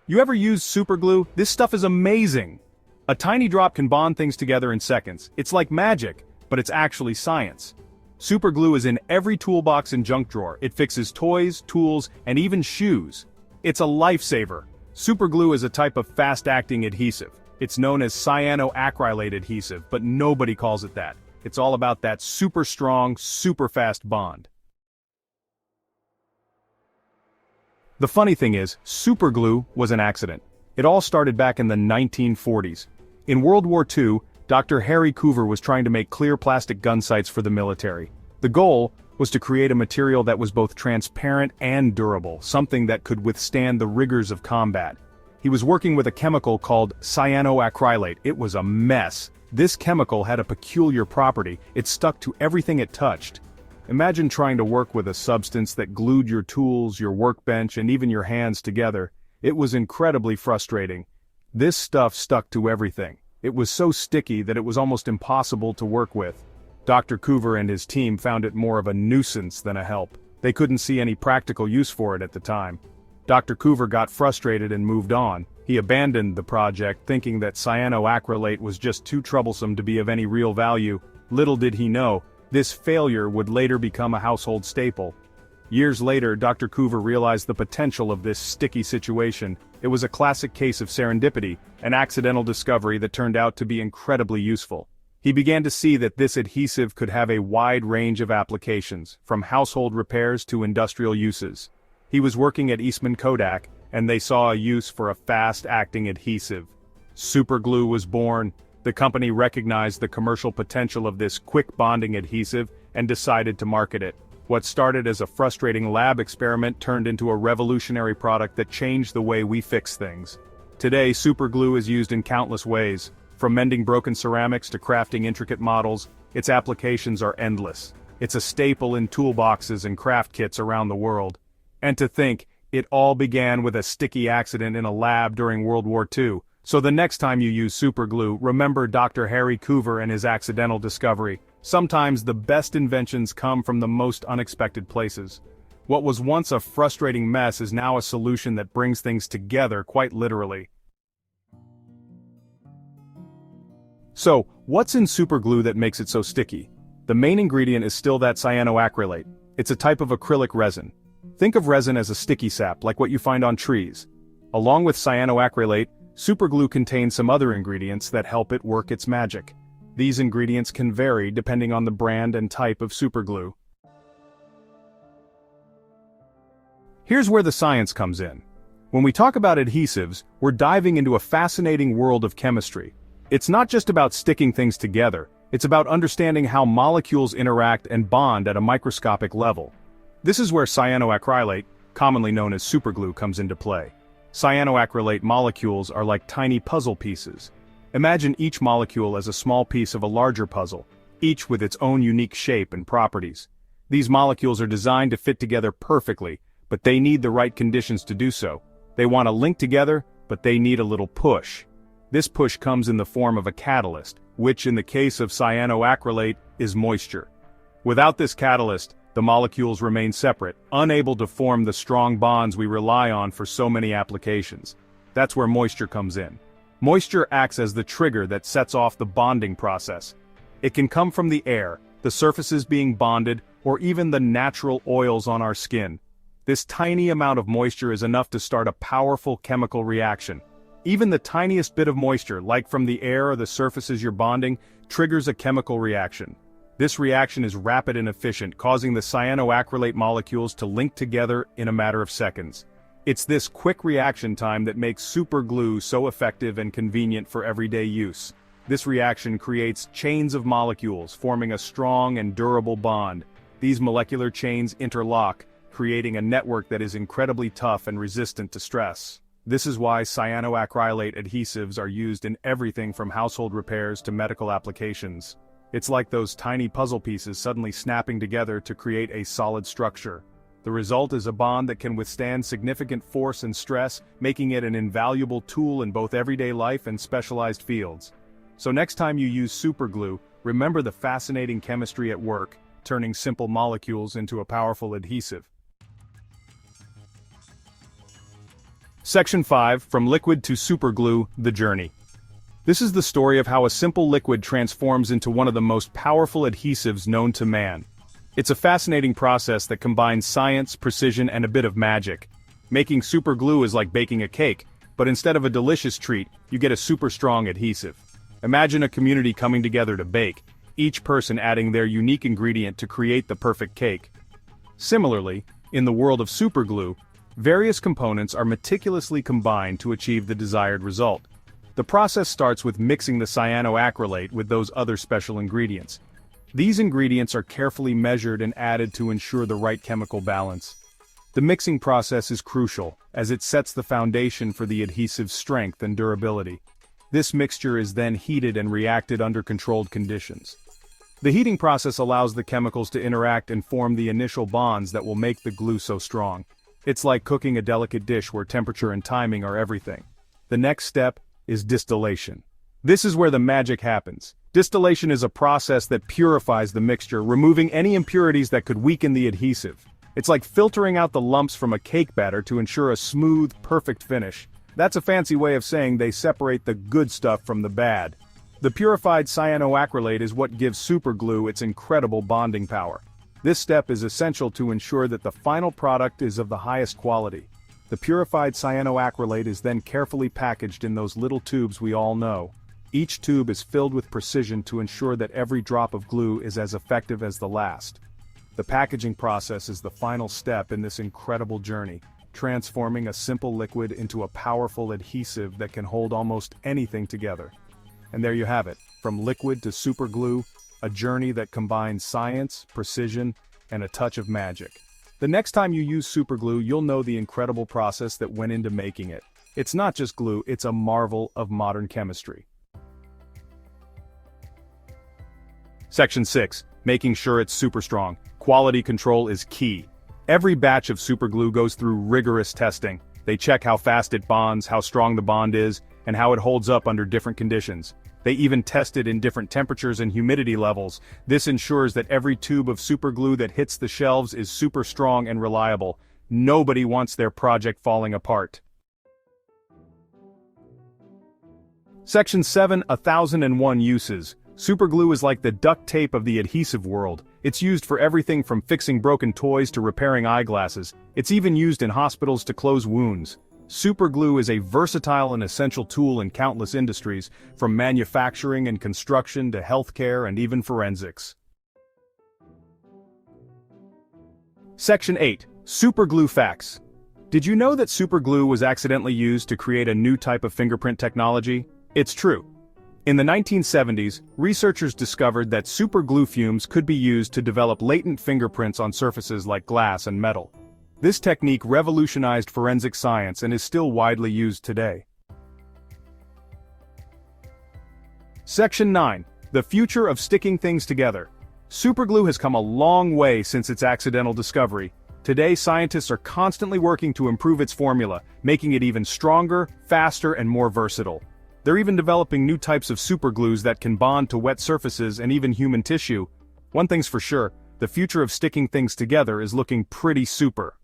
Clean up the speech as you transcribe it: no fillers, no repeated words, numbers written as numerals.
You ever use superglue? This stuff is amazing! A tiny drop can bond things together in seconds. It's like magic, but it's actually science. Superglue is in every toolbox and junk drawer. It fixes toys, tools, and even shoes. It's a lifesaver. Superglue is a type of fast-acting adhesive. It's known as cyanoacrylate adhesive, but nobody calls it that. It's all about that super strong, super fast bond. The funny thing is, superglue was an accident. It all started back in the 1940s. In World War II, Dr. Harry Coover was trying to make clear plastic gun sights for the military. The goal was to create a material that was both transparent and durable, something that could withstand the rigors of combat. He was working with a chemical called cyanoacrylate. It was a mess. This chemical had a peculiar property. It stuck to everything it touched. Imagine trying to work with a substance that glued your tools, your workbench, and even your hands together. It was incredibly frustrating. This stuff stuck to everything. It was so sticky that it was almost impossible to work with. Dr. Coover and his team found it more of a nuisance than a help. They couldn't see any practical use for it at the time. Dr. Coover got frustrated and moved on. He abandoned the project, thinking that cyanoacrylate was just too troublesome to be of any real value. Little did he know, this failure would later become a household staple. Years later, Dr. Coover realized the potential of this sticky situation. It was a classic case of serendipity, an accidental discovery that turned out to be incredibly useful. He began to see that this adhesive could have a wide range of applications, from household repairs to industrial uses. He was working at Eastman Kodak, and they saw a use for a fast-acting adhesive. Superglue was born. The company recognized the commercial potential of this quick bonding adhesive and decided to market it. What started as a frustrating lab experiment turned into a revolutionary product that changed the way we fix things. Today, superglue is used in countless ways. From mending broken ceramics to crafting intricate models, its applications are endless. It's a staple in toolboxes and craft kits around the world. And to think, it all began with a sticky accident in a lab during World War II. So the next time you use superglue, remember Dr. Harry Coover and his accidental discovery. Sometimes the best inventions come from the most unexpected places. What was once a frustrating mess is now a solution that brings things together quite literally. So, what's in superglue that makes it so sticky? The main ingredient is still that cyanoacrylate. It's a type of acrylic resin. Think of resin as a sticky sap, like what you find on trees. Along with cyanoacrylate, superglue contains some other ingredients that help it work its magic. These ingredients can vary depending on the brand and type of superglue. Here's where the science comes in. When we talk about adhesives, we're diving into a fascinating world of chemistry. It's not just about sticking things together, it's about understanding how molecules interact and bond at a microscopic level. This is where cyanoacrylate, commonly known as superglue, comes into play. Cyanoacrylate molecules are like tiny puzzle pieces. Imagine each molecule as a small piece of a larger puzzle, each with its own unique shape and properties. These molecules are designed to fit together perfectly, but they need the right conditions to do so. They want to link together, but they need a little push. This push comes in the form of a catalyst, which in the case of cyanoacrylate is moisture. Without this catalyst, the molecules remain separate, unable to form the strong bonds we rely on for so many applications. That's where moisture comes in. Moisture acts as the trigger that sets off the bonding process. It can come from the air, the surfaces being bonded, or even the natural oils on our skin. This tiny amount of moisture is enough to start a powerful chemical reaction. Even the tiniest bit of moisture, like from the air or the surfaces you're bonding, triggers a chemical reaction. This reaction is rapid and efficient, causing the cyanoacrylate molecules to link together in a matter of seconds. It's this quick reaction time that makes superglue so effective and convenient for everyday use. This reaction creates chains of molecules, forming a strong and durable bond. These molecular chains interlock, creating a network that is incredibly tough and resistant to stress. This is why cyanoacrylate adhesives are used in everything from household repairs to medical applications. It's like those tiny puzzle pieces suddenly snapping together to create a solid structure. The result is a bond that can withstand significant force and stress, making it an invaluable tool in both everyday life and specialized fields. So next time you use superglue, remember the fascinating chemistry at work, turning simple molecules into a powerful adhesive. Section 5, From Liquid to Superglue, The Journey. This is the story of how a simple liquid transforms into one of the most powerful adhesives known to man. It's a fascinating process that combines science, precision, and a bit of magic. Making superglue is like baking a cake, but instead of a delicious treat, you get a super strong adhesive. Imagine a community coming together to bake, each person adding their unique ingredient to create the perfect cake. Similarly, in the world of superglue, various components are meticulously combined to achieve the desired result. The process starts with mixing the cyanoacrylate with those other special ingredients. These ingredients are carefully measured and added to ensure the right chemical balance. The mixing process is crucial, as it sets the foundation for the adhesive's strength and durability. This mixture is then heated and reacted under controlled conditions. The heating process allows the chemicals to interact and form the initial bonds that will make the glue so strong. It's like cooking a delicate dish where temperature and timing are everything. The next step is distillation. This is where the magic happens. Distillation is a process that purifies the mixture, removing any impurities that could weaken the adhesive. It's like filtering out the lumps from a cake batter to ensure a smooth, perfect finish. That's a fancy way of saying they separate the good stuff from the bad. The purified cyanoacrylate is what gives superglue its incredible bonding power. This step is essential to ensure that the final product is of the highest quality. The purified cyanoacrylate is then carefully packaged in those little tubes we all know. Each tube is filled with precision to ensure that every drop of glue is as effective as the last. The packaging process is the final step in this incredible journey, transforming a simple liquid into a powerful adhesive that can hold almost anything together. And there you have it, from liquid to superglue, a journey that combines science, precision, and a touch of magic. The next time you use superglue, you'll know the incredible process that went into making it. It's not just glue, it's a marvel of modern chemistry. Section 6. Making sure it's super strong. Quality control is key. Every batch of superglue goes through rigorous testing. They check how fast it bonds, how strong the bond is, and how it holds up under different conditions. They even test it in different temperatures and humidity levels. This ensures that every tube of superglue that hits the shelves is super strong and reliable. Nobody wants their project falling apart. Section 7. 1001 Uses. Superglue is like the duct tape of the adhesive world. It's used for everything from fixing broken toys to repairing eyeglasses. It's even used in hospitals to close wounds. Superglue is a versatile and essential tool in countless industries, from manufacturing and construction to healthcare and even forensics. Section 8. Superglue Facts. Did you know that superglue was accidentally used to create a new type of fingerprint technology? It's true. In the 1970s, researchers discovered that superglue fumes could be used to develop latent fingerprints on surfaces like glass and metal. This technique revolutionized forensic science and is still widely used today. Section 9. The future of sticking things together. Superglue has come a long way since its accidental discovery. Today, scientists are constantly working to improve its formula, making it even stronger, faster, and more versatile. They're even developing new types of superglues that can bond to wet surfaces and even human tissue. One thing's for sure, the future of sticking things together is looking pretty super.